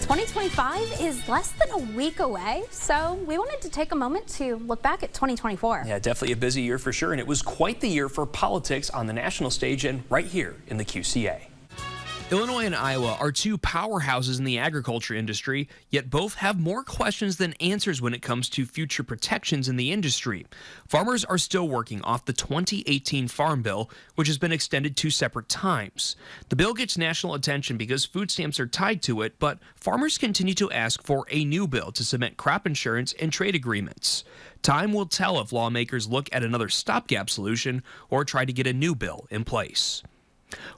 2025 is less than a week away, so we wanted to take a moment to look back at 2024. Yeah, definitely a busy year for sure, and it was quite the year for politics on the national stage and right here in the QCA. Illinois and Iowa are two powerhouses in the agriculture industry, yet both have more questions than answers when it comes to future protections in the industry. Farmers are still working off the 2018 Farm Bill, which has been extended 2 separate times. The bill gets national attention because food stamps are tied to it, but farmers continue to ask for a new bill to cement crop insurance and trade agreements. Time will tell if lawmakers look at another stopgap solution or try to get a new bill in place.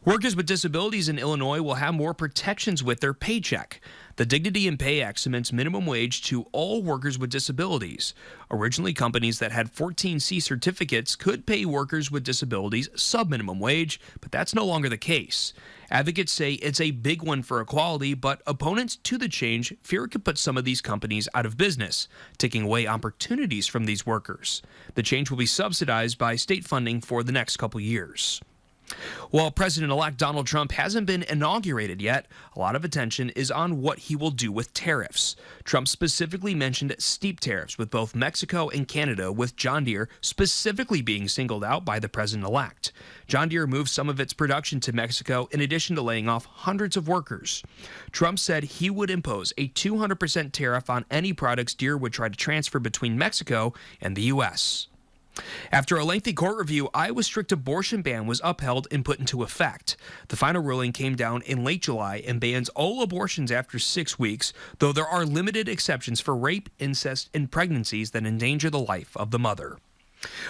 Workers with disabilities in Illinois will have more protections with their paycheck. The Dignity and Pay Act cements minimum wage to all workers with disabilities. Originally, companies that had 14C certificates could pay workers with disabilities sub-minimum wage, but that's no longer the case. Advocates say it's a big one for equality, but opponents to the change fear it could put some of these companies out of business, taking away opportunities from these workers. The change will be subsidized by state funding for the next couple years. While President-elect Donald Trump hasn't been inaugurated yet, a lot of attention is on what he will do with tariffs. Trump specifically mentioned steep tariffs with both Mexico and Canada, with John Deere specifically being singled out by the president-elect. John Deere moved some of its production to Mexico in addition to laying off hundreds of workers. Trump said he would impose a 200% tariff on any products Deere would try to transfer between Mexico and the U.S. After a lengthy court review, Iowa's strict abortion ban was upheld and put into effect. The final ruling came down in late July and bans all abortions after 6 weeks, though there are limited exceptions for rape, incest, and pregnancies that endanger the life of the mother.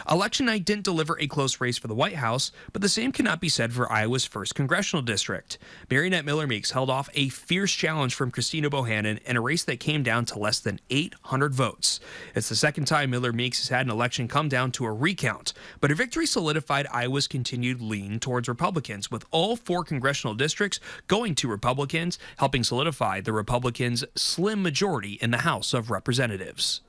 Election night didn't deliver a close race for the White House, but the same cannot be said for Iowa's 1st congressional district. Marionette Miller Meeks held off a fierce challenge from Christina Bohannon in a race that came down to less than 800 votes. It's the second time Miller Meeks has had an election come down to a recount, but her victory solidified Iowa's continued lean towards Republicans, with all 4 congressional districts going to Republicans, helping solidify the Republicans' slim majority in the House of Representatives.